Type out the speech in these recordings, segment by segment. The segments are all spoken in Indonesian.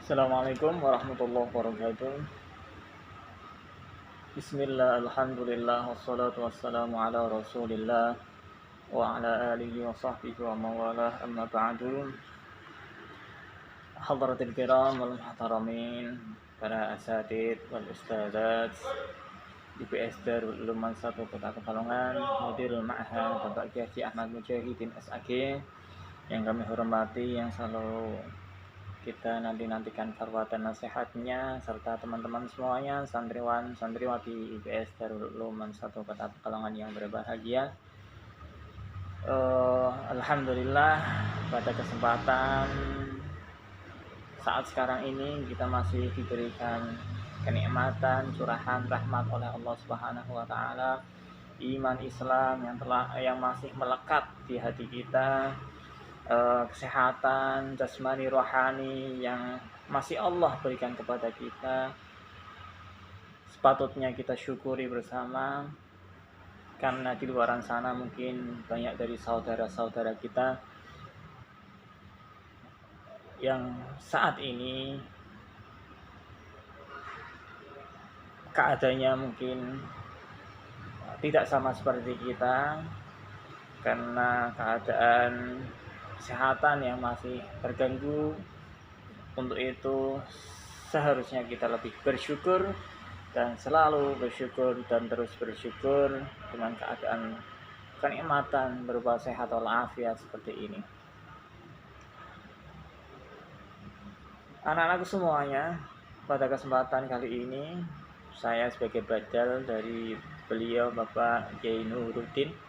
Assalamualaikum warahmatullahi wabarakatuh. Bismillah, alhamdulillah, wassalatu wassalamu ala rasulillah wa ala alihi wa sahbihi wa mawalah, amma ba'du. Hadratil kiram wal muhtaramin, para asatid wal ustadzat IPS Darul Ulum 1 Kota Pekalongan, Mudirul Ma'had Bapak Kiai Ahmad Mujahidin SAG yang kami hormati, yang selalu kita nantikan farwa dan nasihatnya, serta teman-teman semuanya, santriwan santriwati IPS Darul Ulum 1 Kota Pekalongan yang berbahagia. Alhamdulillah, pada kesempatan saat sekarang ini kita masih diberikan kenikmatan curahan rahmat oleh Allah Subhanahu wa taala, iman Islam yang masih melekat di hati kita, kesehatan jasmani rohani yang masih Allah berikan kepada kita. Sepatutnya kita syukuri bersama, karena di luar sana mungkin banyak dari saudara-saudara kita yang saat ini keadaannya mungkin tidak sama seperti kita, karena keadaan kesehatan yang masih terganggu. Untuk itu seharusnya kita lebih bersyukur dan selalu bersyukur dan terus bersyukur dengan keadaan kenikmatan berupa sehat walafiat seperti ini. Anak-anakku semuanya, pada kesempatan kali ini saya sebagai badal dari beliau Bapak Kiai Nuruddin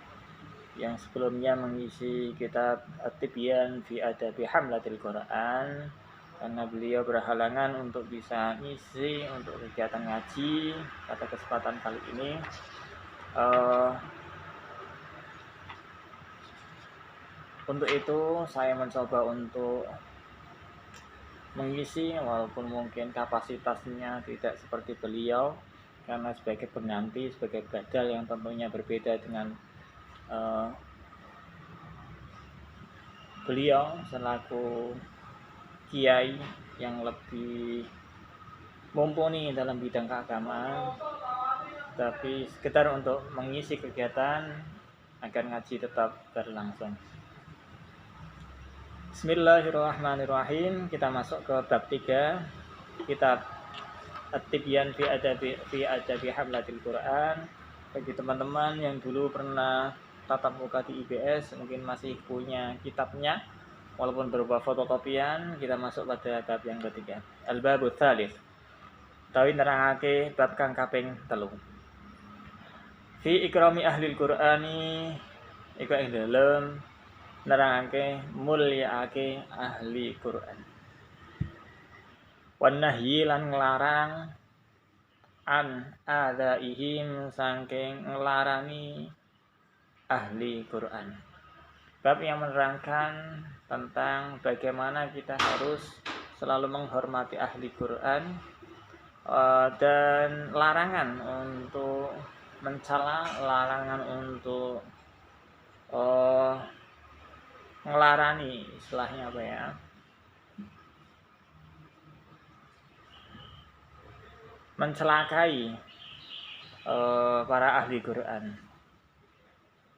yang sebelumnya mengisi kitab At-Tibyan fi Adabi Hamlatil Quran, karena beliau berhalangan untuk bisa ngisi untuk kegiatan ngaji. Pada kesempatan kali ini untuk itu saya mencoba untuk mengisi, walaupun mungkin kapasitasnya tidak seperti beliau, karena sebagai pengganti, sebagai badal yang tentunya berbeda dengan beliau selaku kiai yang lebih mumpuni dalam bidang keagamaan, tapi sekedar untuk mengisi kegiatan agar ngaji tetap berlangsung. Bismillahirrahmanirrahim. Kita masuk ke bab 3 kitab At-Tibyan fi Adabi Hamlatil Quran. Bagi teman-teman yang dulu pernah tatap muka di IBS, mungkin masih punya kitabnya walaupun berupa fotokopian. Kita masuk pada bab yang ketiga, Al-Babu Tsalits. Tawi nerangake bab kang kaping 3. Fi ikrami ahlil Qur'ani, iku ing dalem nerangake mulyaake ahli Quran. Wan nahyi lan nglarang an adaihim saking nglarani ahli Quran. Bab yang menerangkan tentang bagaimana kita harus selalu menghormati ahli Quran, dan larangan untuk mencela, larangan untuk ngelarani, istilahnya apa ya, mencelakai para ahli Quran.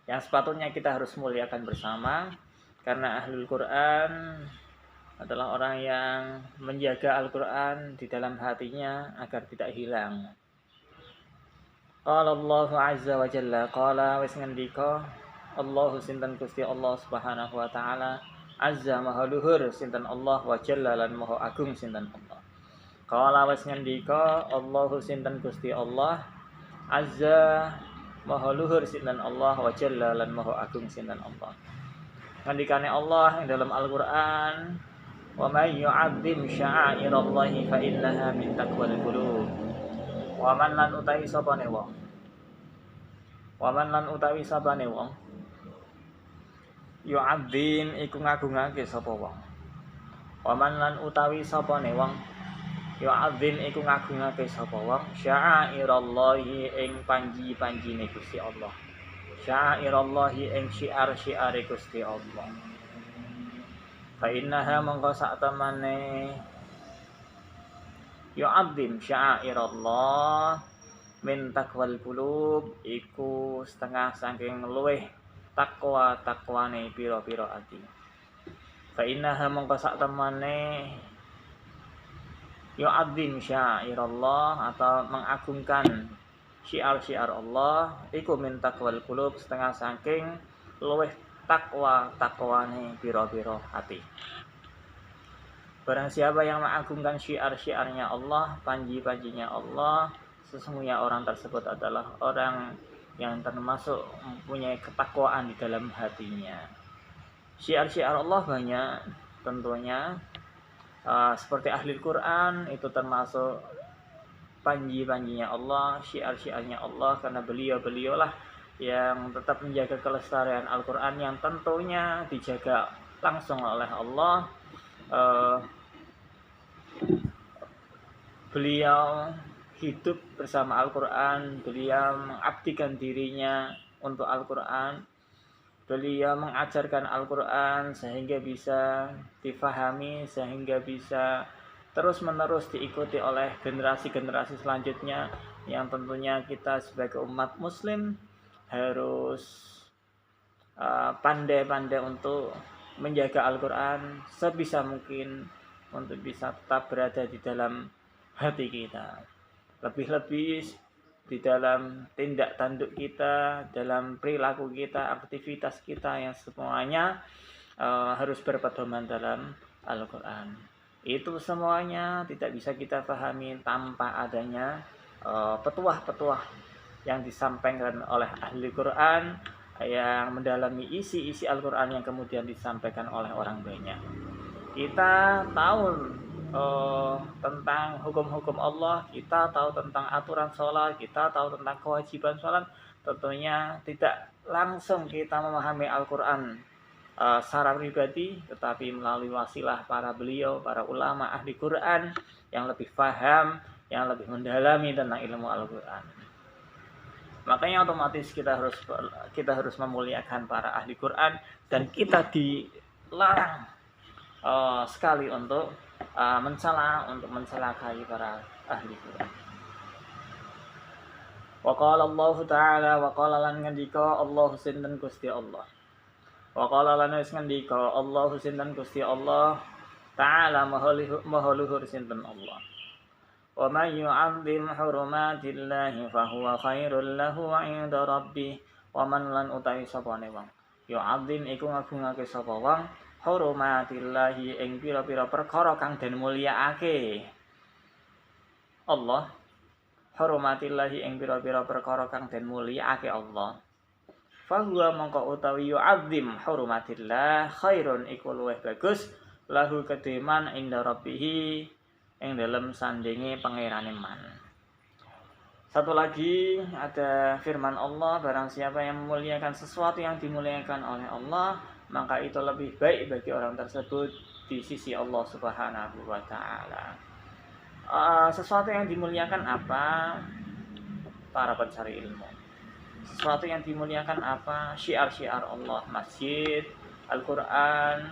Yang sepatutnya kita harus muliakan bersama, karena ahli Quran adalah orang yang menjaga Al-Quran di dalam hatinya agar tidak hilang. Qala Allah azza wa jalla, qala wis ngendika Allahu sinten Gusti Allah Subhanahu wa taala, azza maha luhur sinten Allah, wa jalla lan maha agung sinten Allah. Qala wis ngendika Allahu sinten Gusti Allah, azza maha luhur sinten Allah, wa jalla lan maha agung sinten Allah. Ngendikane Allah ing dalam Al-Qur'an, wa may yu'azzim sya'airallahi fa innaha min taqwal qulub. Wa man lan utawi sapane wong, wa man lan utawi sapane wong yu'azzim iku ngagungake sapa wong. Wa man lan utawi sapane wong yu'azzim iku ngagungake sapa wong sya'airallahi ing panji-panjine Gusti Allah. Sya'airallahi ing syiar-syiare Gusti Allah. Fa innaha mongko sak temane yu'adzim sya'airallah min taqwal qulub iku setengah saking luweh takwane pira-pira ati. Fa innaha mongko sak temane yu'adzim sya'airallah atau mengagungkan syiar-syiar Allah iku min taqwal qulub setengah saking luweh takwane pira-pira ati. Barang siapa yang mengagungkan syiar-syiarnya Allah, panji-panjinya Allah, sesungguhnya orang tersebut adalah orang yang termasuk mempunyai ketakwaan di dalam hatinya. Syiar-syiar Allah banyak tentunya, seperti ahli Quran itu termasuk panji-panjinya Allah, syiar-syiarnya Allah, karena beliau-beliaulah yang tetap menjaga kelestarian Al-Quran yang tentunya dijaga langsung oleh Allah. Beliau hidup bersama Al-Quran, beliau mengabdikan dirinya untuk Al-Quran, beliau mengajarkan Al-Quran sehingga bisa difahami, sehingga bisa terus-menerus diikuti oleh generasi-generasi selanjutnya, yang tentunya kita sebagai umat muslim harus pandai-pandai untuk menjaga Al-Quran sebisa mungkin untuk bisa tetap berada di dalam hati kita, lebih-lebih di dalam tindak tanduk kita, dalam perilaku kita, aktivitas kita yang semuanya harus berpedoman dalam Al-Quran. Itu semuanya tidak bisa kita pahami tanpa adanya petuah-petuah yang disampaikan oleh ahli Quran yang mendalami isi-isi Al-Quran yang kemudian disampaikan oleh orang banyak. Kita tahu tentang hukum-hukum Allah, kita tahu tentang aturan sholat, kita tahu tentang kewajiban sholat. Tentunya tidak langsung kita memahami Al-Quran secara pribadi, tetapi melalui wasilah para beliau, para ulama ahli Quran yang lebih paham, yang lebih mendalami tentang ilmu Al-Quran. Makanya otomatis kita harus memuliakan para ahli Quran, dan kita dilarang sekali untuk mencelakai para ahli Quran. Wa qala Allah Ta'ala, wa qala lan ngendika Allah sinten Gusti Allah. Wa qala lan wis ngendika Allah sinten Gusti Allah Ta'ala maha luhur sinten Allah. Wa may yu'azzim hurumatillahi fa huwa khairul lahu 'inda rabbih. Wa man lan utawi sapane wong yu'azzim iku ngagungake sapa wong hurumatillahi ing pira-pira perkara kang den mulyaake Allah, hurumatillahi ing pira-pira perkara kang den mulyaake Allah, fa huwa mongko utawi yu'azzim hurumatillah khairun iku luwih bagus lahu kediman inda rabbih ing dalem sandinge pangerane man. Satu lagi ada firman Allah, barang siapa yang memuliakan sesuatu yang dimuliakan oleh Allah, maka itu lebih baik bagi orang tersebut di sisi Allah Subhanahu wa Ta'ala. Sesuatu yang dimuliakan apa? Para pencari ilmu. Sesuatu yang dimuliakan apa? Syiar-syiar Allah, masjid, Al-Quran,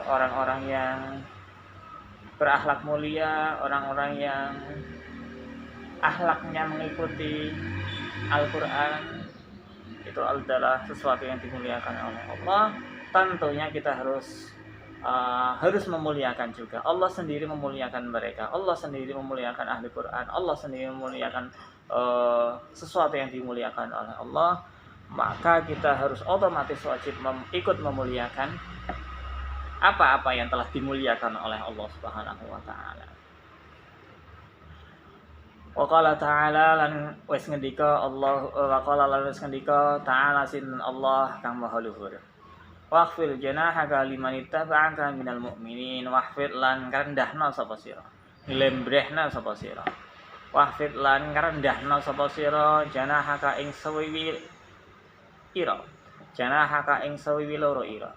orang-orang yang berakhlak mulia, orang-orang yang akhlaknya mengikuti Al-Quran, itu adalah sesuatu yang dimuliakan oleh Allah. Tentunya kita harus memuliakan juga. Allah sendiri memuliakan mereka, Allah sendiri memuliakan ahli Quran, Allah sendiri memuliakan sesuatu yang dimuliakan oleh Allah. Maka kita harus otomatis wajib ikut memuliakan apa-apa yang telah dimuliakan oleh Allah Subhanahu wa Ta'ala. Wa qala ta'ala lan wis ngendika Allah, wa qala lan wis ngendika ta'ala sinten Allah kang maha luhur. Waqfil janahaka liman ittaba'aka minal mu'minin, waqfil lan rendahna sapa sira, nglembrehna sapa sira. Waqfil lan rendahna sapa sira janahaka ing sawiwi ira, janahaka ing sawiwi loro ira.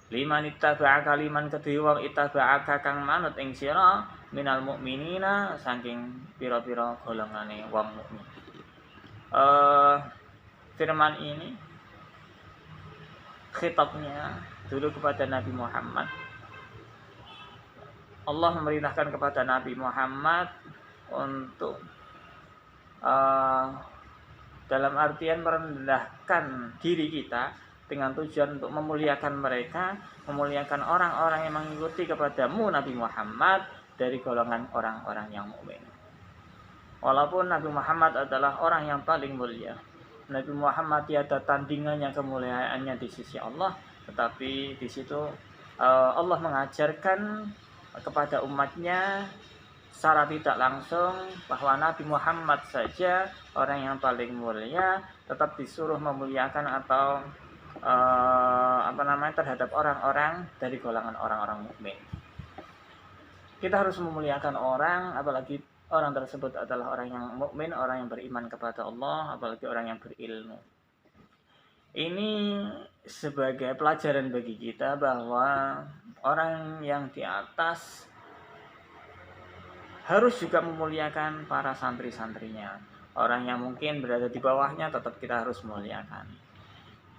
Liman ittaba'aka liman kedhe wong ittaba'aka kang manut ing sira minal mukminina saking pira-pira golongane wong mukmin. Firman ini khitabnya dulu kepada Nabi Muhammad, Allah memerintahkan kepada Nabi Muhammad untuk dalam artian merendahkan diri kita dengan tujuan untuk memuliakan mereka, memuliakan orang-orang yang mengikuti kepadamu Nabi Muhammad dari golongan orang-orang yang mukmin. Walaupun Nabi Muhammad adalah orang yang paling mulia, Nabi Muhammad tiada tandingannya kemuliaannya di sisi Allah, tetapi di situ Allah mengajarkan kepada umatnya secara tidak langsung bahwa Nabi Muhammad saja orang yang paling mulia tetap disuruh memuliakan atau terhadap orang-orang dari golongan orang-orang mukmin. Kita harus memuliakan orang, apalagi orang tersebut adalah orang yang mukmin, orang yang beriman kepada Allah, apalagi orang yang berilmu. Ini sebagai pelajaran bagi kita bahwa orang yang di atas harus juga memuliakan para santri-santrinya. Orang yang mungkin berada di bawahnya tetap kita harus memuliakan.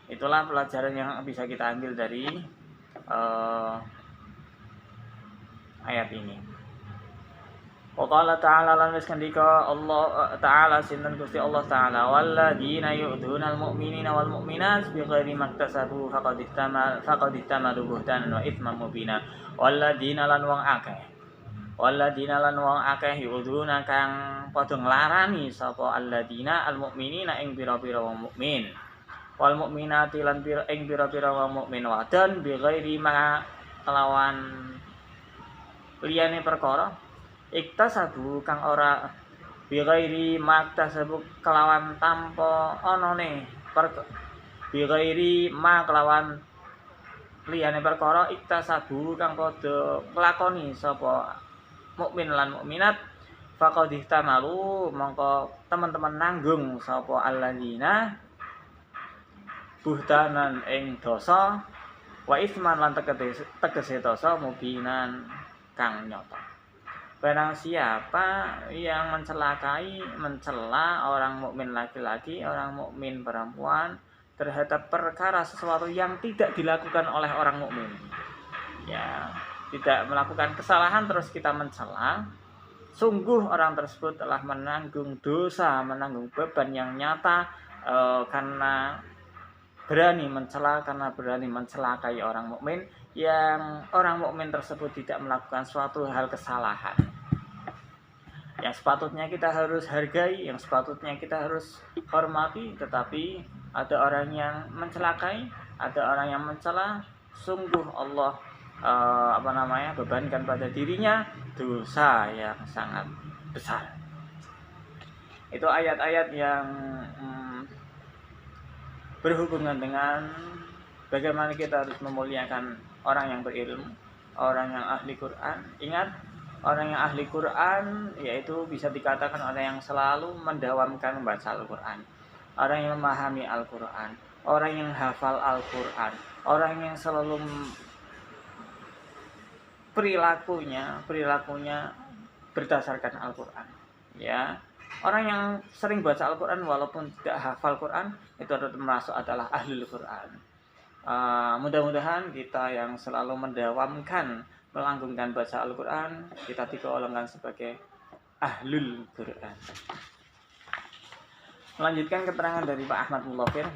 Itulah pelajaran yang bisa kita ambil dari ayat ini. Wa qala ta'ala lan miskandika Allah ta'ala sinten Gusti Allah ta'ala walladzina yu'dunal mu'minina wal mu'minat bighairi maktasabu faqad ihtamalu buhtanan wa itsman mubina. Walladzina lan wong akeh yu'duna kang padha nglarani sapa alladzina al mu'minina ing pira-pira wong mukmin. Wal mukminati lan ing pira-pira wong mukmin wadon bighairi ma kelawan liyane perkara iktasabu kang ora bighairi maktasabu kelawan tanpa anane bighairi ma kelawan liyane perkara iktasabu kang padha nglakoni sapa mukmin lan mukminat faqad ihtamalu mongko teman-teman nanggung sapa alladzina buhtanan ing dosa wa isman lan tegese dosa mubinan kang nyata. Barang siapa yang mencela orang mukmin laki-laki, orang mukmin perempuan terhadap perkara sesuatu yang tidak dilakukan oleh orang mukmin, ya, tidak melakukan kesalahan terus kita mencela, sungguh orang tersebut telah menanggung dosa, menanggung beban yang nyata karena berani mencelakai orang mukmin yang orang mukmin tersebut tidak melakukan suatu hal kesalahan. Yang sepatutnya kita harus hargai, yang sepatutnya kita harus hormati, tetapi ada orang yang mencelakai, ada orang yang mencela, sungguh Allah bebankan pada dirinya dosa yang sangat besar. Itu ayat-ayat yang berhubungan dengan bagaimana kita harus memuliakan orang yang berilmu, orang yang ahli Quran. Ingat, orang yang ahli Quran yaitu bisa dikatakan orang yang selalu mendawamkan membaca Al-Quran, orang yang memahami Al-Quran, orang yang hafal Al-Quran, orang yang selalu perilakunya berdasarkan Al-Quran, ya. Orang yang sering baca Al-Quran walaupun tidak hafal Quran itu adalah ahlul Quran. Mudah-mudahan kita yang selalu mendawamkan melanggengkan baca Al-Quran kita digolongkan sebagai ahlul Quran. Melanjutkan keterangan dari Pak Ahmad Mulafir.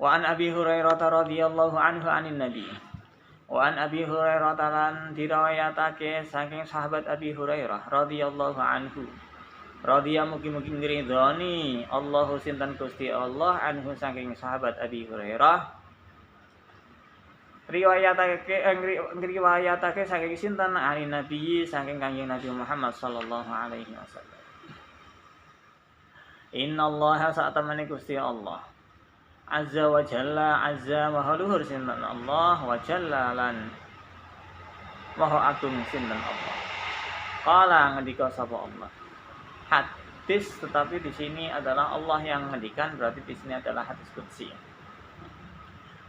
Wa an Abi Hurairah radhiyallahu anhu anin Nabi. Wa an Abi Hurairah lan diriwayatake saking sahabat Abi Hurairah radhiyallahu anhu. Radhiya mugi-mugi ngridhani Allahu sinten Gusti Allah anhu saking sahabat Abi Hurairah. Riwayatake saking sinten ali Nabi saking Kanjeng Nabi Muhammad sallallahu alaihi wasallam. Innallaha sa'tamani Gusti Allah Azza wa Jalla, Azza wa Luhur sinten Allah, wa Jalla lan Maha Agung sinten Allah. Qala ngendika sapa Allah. Hadis, tetapi di sini adalah Allah yang ngendikan, berarti di sini adalah hadis qudsi.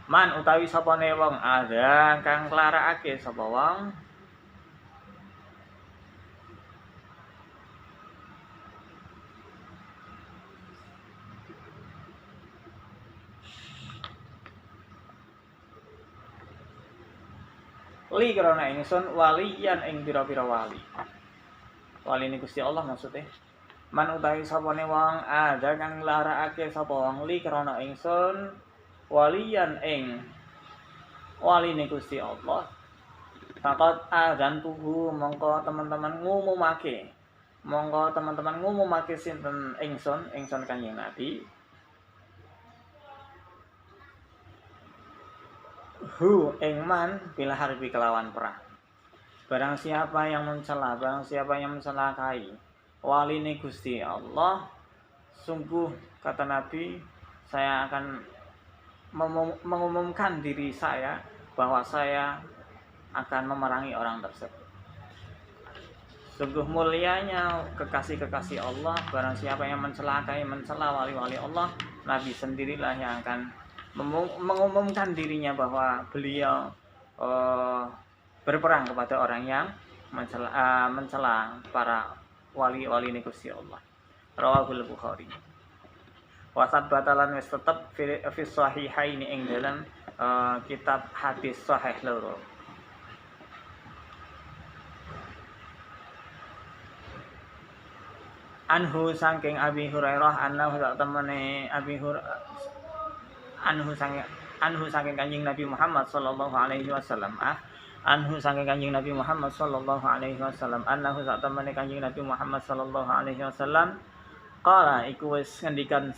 Man utawi sapane wong ada kang klarakake sapa wong li krana ingsun waliyan ing pira-pira wali. Wali ini Gusti Allah maksudnya. Man utawi sapane wong ada kang nglarakake sapa wong li krana ingsun waliyan ing waline Gusti Allah. Faqat azantuhu mongko teman-teman ngumumake sinten ingsun Kanjeng Nabi. Hu ing man bila harbi kelawan perang. Barang siapa yang mencelakai waline Gusti Allah, sungguh kata Nabi, saya akan mengumumkan diri saya bahwa saya akan memerangi orang tersebut. Sungguh mulianya kekasih-kekasih Allah. Barang siapa yang mencela wali-wali Allah, Nabi sendirilah yang akan mengumumkan dirinya bahwa beliau berperang kepada orang yang mencela para wali-wali Gusti Allah. Rawahul Bukhari. Wasat batalan wis tetep fi sahihaini ing dalam kitab hadis sahih loro. Anhu saking Abi Hurairah annahu temene anhu saking Kanjeng Nabi Muhammad sallallahu alaihi wasallam anhu saking Kanjeng Nabi Muhammad sallallahu alaihi wasallam annahu temene Kanjeng Nabi Muhammad sallallahu alaihi wasallam qala iku wis ngendikan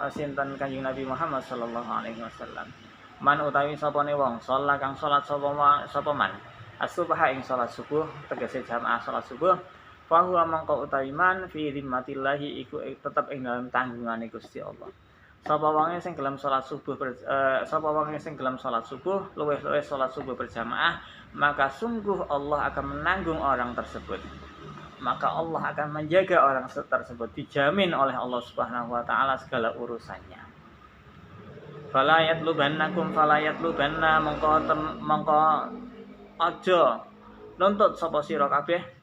sinten Kanjeng Nabi Muhammad sallallahu alaihi wasallam man utawi sapane wong salat kang salat sapa man as-subha ing salat subuh tegese jamaah salat subuh fahuwa mangko utawi man fi zimmatillahi iku tetep ing dalam tanggungane Gusti Allah. Sapa wonge sing gelem salat subuh luwih-luwih salat subuh berjamaah, maka sungguh Allah akan menanggung orang tersebut. Maka Allah akan menjaga orang tersebut, dijamin oleh Allah Subhanahu wa taala segala urusannya. Fala yatlubanna mongko aja nuntut sapa sira kabeh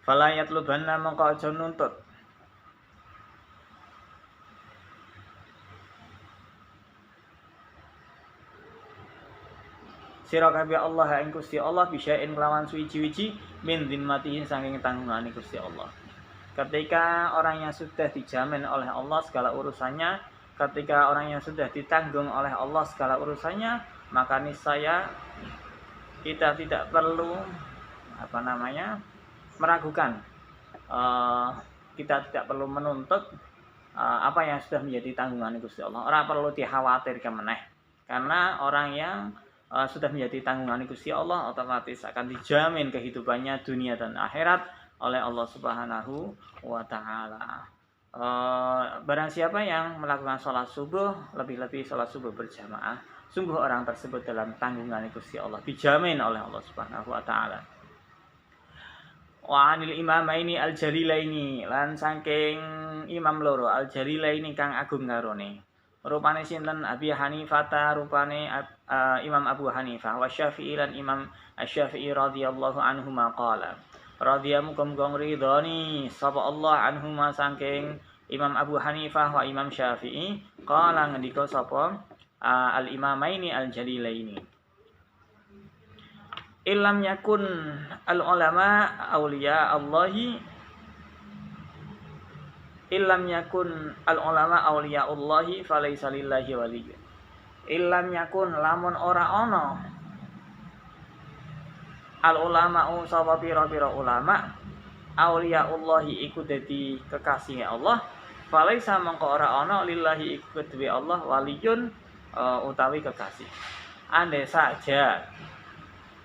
falayat lubanna mongko aja nuntut sira kabeh Allah ing Gusti Allah bisain kelawan suwi-wiji min zimmatihi saking tanggungane Gusti Allah. Ketika orang yang sudah dijamin oleh Allah segala urusannya, ketika orang yang sudah ditanggung oleh Allah segala urusannya, maka niscaya kita tidak perlu meragukan, kita tidak perlu menuntut apa yang sudah menjadi tanggungan Gusti Allah. Ora perlu dikhawatirkan meneh, karena orang yang sudah menjadi tanggungan Gusti Allah otomatis akan dijamin kehidupannya dunia dan akhirat oleh Allah Subhanahu wa taala. Barang siapa yang melakukan sholat subuh, lebih-lebih sholat subuh berjamaah, sungguh orang tersebut dalam tanggungan Gusti Allah, dijamin oleh Allah Subhanahu wa taala. Wa anil imamaini al-jalilaini lan saking imam loro al-jalilaini kang agung karone. Rupane sinten Abi Hanifah, rupane Imam Abu Hanifah wa Syafi'i lan Imam Asy-Syafi'i radhiyallahu anhu maqala. Radhiya muga-muga ridhani sapa Allah anhuma saking Imam Abu Hanifah wa Imam Syafi'i qala ngendika sapa al-imamaini al-jalilaini. Illam yakun al-ulama awliya Allahi illam yakun al-ulama awliya Allahi falaysa lillahi waliyyun. Illam yakun lamun ora ana al-ulama sapa pira-pira ulama awliya Allahi iku dadi kekasih Allah, falaysa mangko ora ana lillahi iku kedue Allah waliyyun utawi kekasih. Andai saja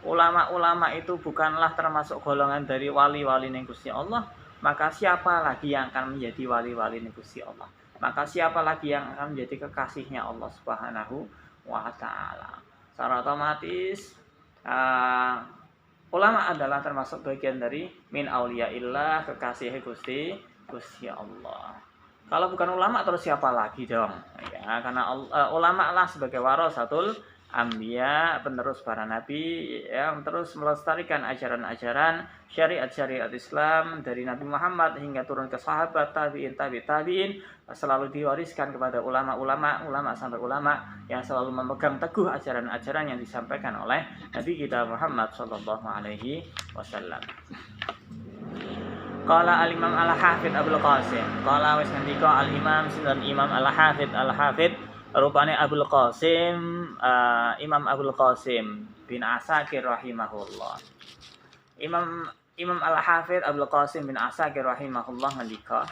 ulama-ulama itu bukanlah termasuk golongan dari wali-wali Gusti Allah, maka siapa lagi yang akan menjadi wali-wali Gusti Allah? Maka siapa lagi yang akan menjadi kekasihnya Allah Subhanahu wa taala? Secara otomatis ulama adalah termasuk bagian dari min auliyaillah, kekasih Gusti Allah. Kalau bukan ulama terus siapa lagi dong? Ya, karena ulama lah sebagai warasatul Anbiya, penerus para nabi yang terus melestarikan ajaran-ajaran syariat-syariat Islam dari Nabi Muhammad hingga turun ke sahabat, tabi'in, selalu diwariskan kepada ulama sampai ulama yang selalu memegang teguh ajaran-ajaran yang disampaikan oleh Nabi kita Muhammad sallallahu alaihi wasallam. Qala al-Imam Al-Hafidz Abdul Qasim, qala wis ngendika al-Imam sinten Imam Al-Hafidz rupane Abdul Qasim, Imam Abdul Qasim bin Asakir rahimahullah. Imam Al-Hafidz Abdul Qasim bin Asakir rahimahullah ngendika,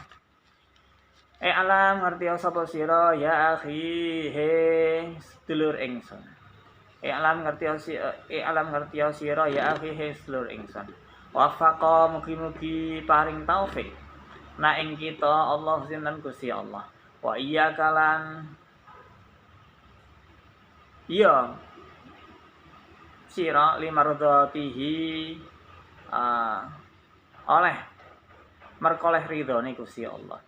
alam ngerti sapa sira ya akhi he sedulur ingsun. Alam ngerti sira ya akhi he sedulur ingsun. Wafaqa mugi-mugi paring taufik na ing kita Allah sinten Gusti Allah. Wa iya kalan iya sira limardatihi oleh merkoleh ridhone Gusti Allah.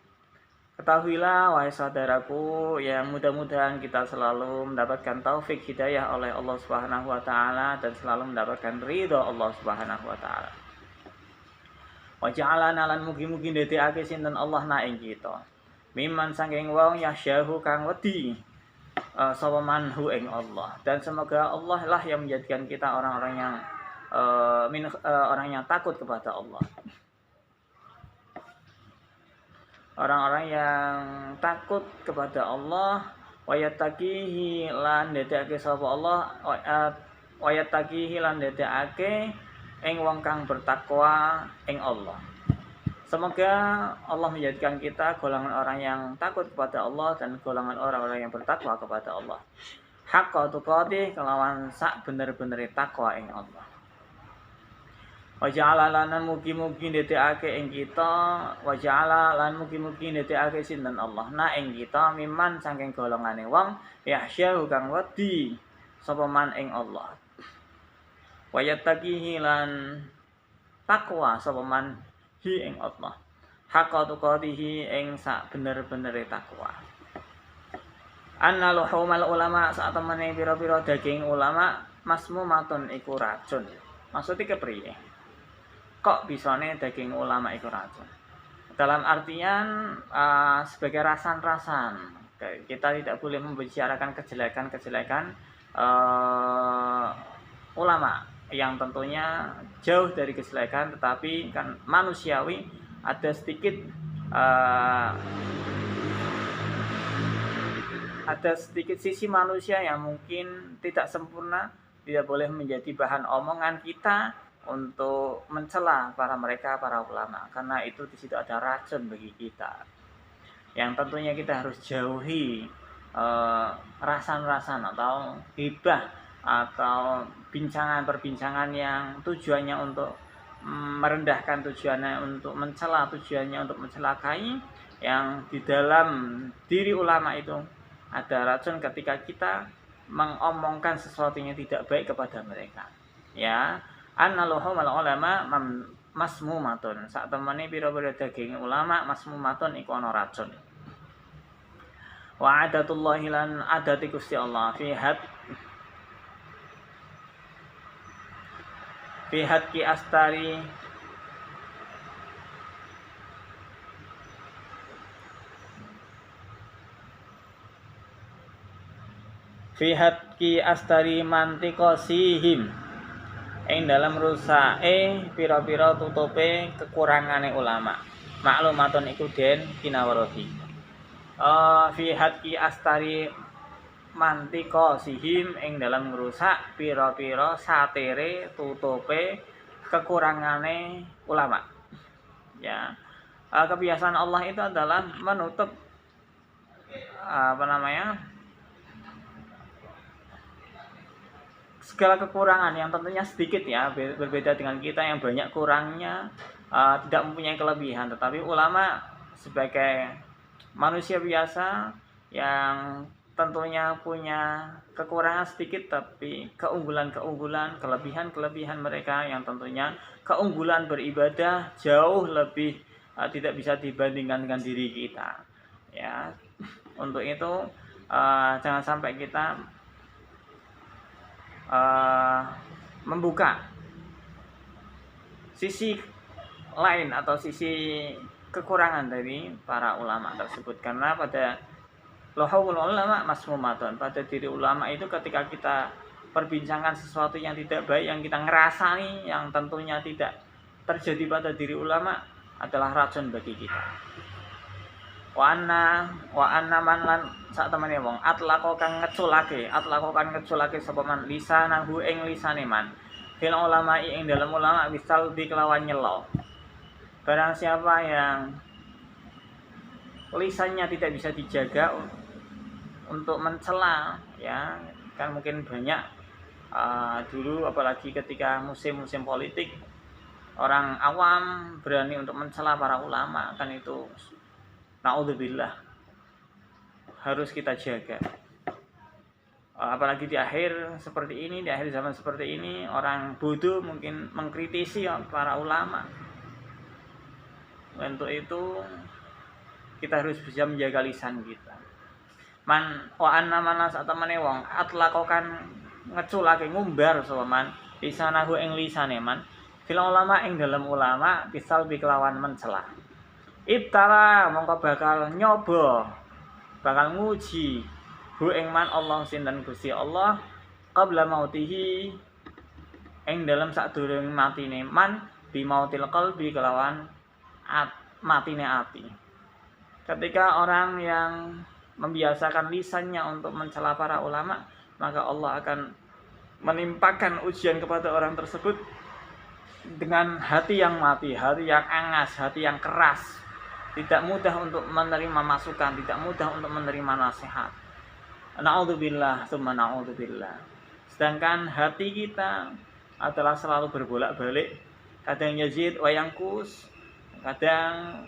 Ketahuilah wahai saudaraku yang mudah-mudahan kita selalu mendapatkan taufik hidayah oleh Allah Subhanahu wa taala dan selalu mendapatkan ridho Allah Subhanahu wa taala. Wa ja'alana lan mugi-mugi ndadekake sinten Allah na ing kita. Miman saking wong yasyahu kang wedi sapa manhu ing Allah, dan semoga Allah lah yang menjadikan kita orang-orang yang orang yang takut kepada Allah, orang-orang yang takut kepada Allah. Wayattaqihi lan ndadekake sapa Allah, wayattaqihi lan ndadekake ing wong kang bertakwa ing Allah. Semoga Allah menjadikan kita golongan orang yang takut kepada Allah dan golongan orang-orang yang bertakwa kepada Allah. Haqqa tuqatih kelawan sak bener-benere takwa ing Allah. Wa ja'ala lana mugi-mugi ndadekake ing kita, wa ja'ala lan mugi-mugi ndadekake sinten Allah na ing kita miman saking golongane wong yahsyahu kang wedi sapa man ing Allah. Wa yattaqihi lan takwa sapa man hi ing Allah. Haqqa tuqatihi ing sak bener-benere takwa. Anna luhumal ulama sak temene pira-pira daging ulama masmumatun iku racun. Maksudnya kepriye? Kok bisane daging ulama iku racun? Dalam artian sebagai rasan-rasan. Kita tidak boleh membicarakan kejelekan-kejelekan ulama yang tentunya jauh dari kejelekan, tetapi kan manusiawi, ada sedikit sisi manusia yang mungkin tidak sempurna, tidak boleh menjadi bahan omongan kita untuk mencela para ulama, karena itu di situ ada racun bagi kita, yang tentunya kita harus jauhi rasan-rasan atau gibah atau perbincangan yang tujuannya untuk merendahkan, tujuannya untuk mencela, tujuannya untuk mencelakai, yang di dalam diri ulama itu ada racun ketika kita mengomongkan sesuatu yang tidak baik kepada mereka. Ya, analuhumal ulama masmumatun, sak temene pira-pira daging ulama masmumatun iku ana racun. Wa adatullahi lan adati Gusti Allah fi hadki astari mantikosihim ing dalam rusake pira-pira tutupe kekurangane ulama. Maklumatun iku den kinawaroti. Fi hadki astari mantikosihim ing dalam ngrusak pira-pira satere tutupe kekurangane ulama. Ya, kebiasaan Allah itu adalah menutup segala kekurangan yang tentunya sedikit, ya, berbeda dengan kita yang banyak kurangnya, tidak mempunyai kelebihan. Tetapi ulama sebagai manusia biasa yang tentunya punya kekurangan sedikit, tapi keunggulan-keunggulan, kelebihan-kelebihan mereka yang tentunya keunggulan beribadah jauh lebih tidak bisa dibandingkan dengan diri kita. Ya, untuk itu jangan sampai kita membuka sisi lain atau sisi kekurangan dari para ulama tersebut. Karena pada lohawul ulama masmumatun, pada diri ulama itu ketika kita perbincangkan sesuatu yang tidak baik, yang kita ngerasani, yang tentunya tidak terjadi pada diri ulama, adalah racun bagi kita. Wa anna man lan sak temene wong atlaqo kang ngeculake sapa man lisanahu ing lisane man fil ulama ing dalam ulama wisal bi kelawan nyelo. Barang siapa yang lisannya tidak bisa dijaga untuk mencela, ya kan mungkin banyak dulu apalagi ketika musim-musim politik, orang awam berani untuk mencela para ulama, kan itu naudzubillah harus kita jaga. Apalagi di akhir seperti ini, di akhir zaman seperti ini, orang bodoh mungkin mengkritisi para ulama. Untuk itu kita harus bisa menjaga lisan kita. Man wa anna man satamane wong atlakokan ngeculake ngumbar sapa man lisanahu ing lisane man fil ulama ing dalam ulama bisal bikelawan mencela. Ibtala mongko bakal nyoba, bakal nguji hu ing man Allah sinten Gusti Allah qabla mautihi ing dalam sadurunge matine man bi mautil qalbi kelawan matine ati. Ketika orang yang membiasakan lisannya untuk mencela para ulama, maka Allah akan menimpakan ujian kepada orang tersebut dengan hati yang mati, hati yang angas, hati yang keras, tidak mudah untuk menerima masukan, tidak mudah untuk menerima nasihat. Na'udzubillah, tsumma na'udzubillah. Sedangkan hati kita adalah selalu berbolak-balik, kadang yazid wa yanqus, kadang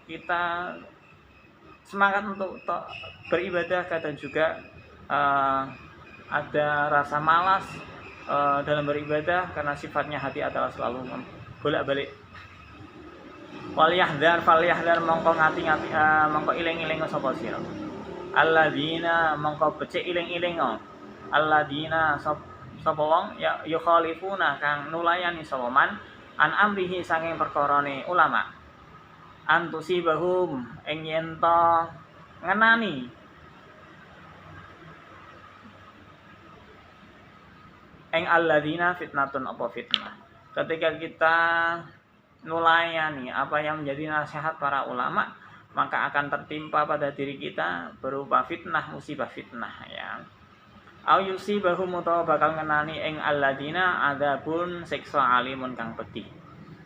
kita semangat untuk beribadah, kadang juga ada rasa malas dalam beribadah karena sifatnya hati adalah selalu bolak-balik. Falyahdhar mongko ngati-ngati mongko iling-iling sapa sira. Alladzina mongko becik iling-iling alladzina sapa wong ya yukhalifuna kang nulayani sapa man an amrihi saking perkarane ulama. Antusibahum ing yen to ngenani ing alladzina fitnatun apa fitnah. Ketika kita nulayani apa yang menjadi nasihat para ulama, maka akan tertimpa pada diri kita berupa fitnah, musibah fitnah, ya. Au yusibahum utawa bakal ngenani ing alladzina adzabun siksa alimun kang pedih.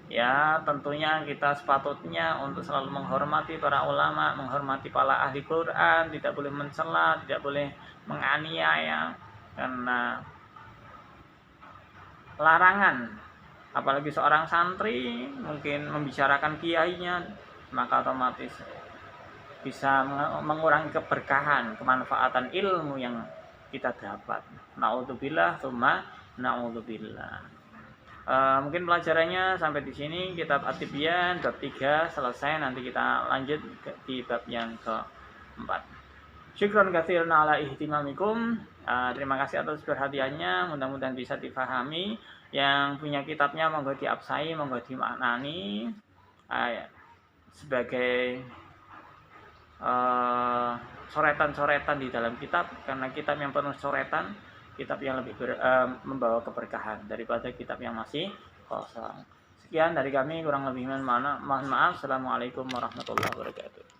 Ya, tentunya kita sepatutnya untuk selalu menghormati para ulama, menghormati para ahli Quran, tidak boleh mencela, tidak boleh menganiaya, karena larangan. Apalagi seorang santri mungkin membicarakan kiainya, maka otomatis bisa mengurangi keberkahan, kemanfaatan ilmu yang kita dapat. Na'udzubillah, tsumma na'udzubillah. Mungkin pelajarannya sampai di sini. Kitab At-Tibyan bab 3 selesai. Nanti kita lanjut di bab yang keempat. Syukron katsiran ala ihtimamikum. Terima kasih atas perhatiannya. Mudah-mudahan bisa difahami. Yang punya kitabnya monggo diabsai, monggo dimaknani sebagai coretan-coretan di dalam kitab, karena kitab yang penuh coretan, kitab yang lebih membawa keberkahan daripada kitab yang masih kosong. Sekian dari kami, kurang lebih mohon maaf. Assalamualaikum warahmatullahi wabarakatuh.